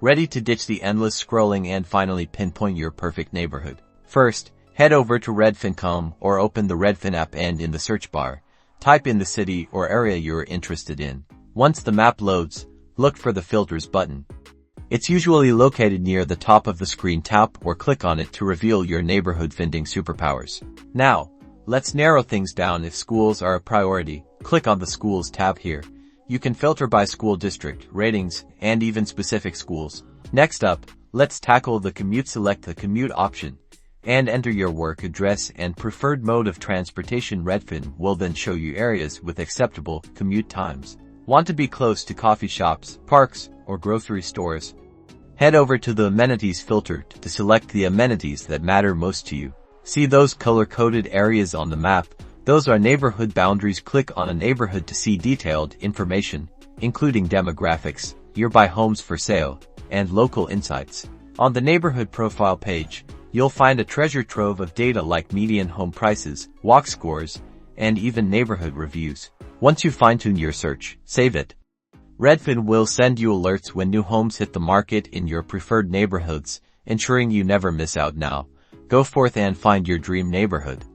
Ready to ditch the endless scrolling and finally pinpoint your perfect neighborhood? First, head over to Redfin.com or open the Redfin app and in the search bar, type in the city or area you're interested in. Once the map loads, look for the Filters button. It's usually located near the top of the screen. Tap or click on it to reveal your neighborhood finding superpowers. Now, let's narrow things down. If schools are a priority, click on the Schools tab here. You can filter by school district, ratings, and even specific schools. Next up, let's tackle the commute. Select the commute option and enter your work address and preferred mode of transportation. Redfin will then show you areas with acceptable commute times. Want to be close to coffee shops, parks, or grocery stores? Head over to the amenities filter to select the amenities that matter most to you. See those color-coded areas on the map? Those are neighborhood boundaries. Click on a neighborhood to see detailed information, including demographics, nearby homes for sale, and local insights. On the neighborhood profile page, you'll find a treasure trove of data like median home prices, walk scores, and even neighborhood reviews. Once you fine-tune your search, save it. Redfin will send you alerts when new homes hit the market in your preferred neighborhoods, ensuring you never miss out. Now, go forth and find your dream neighborhood.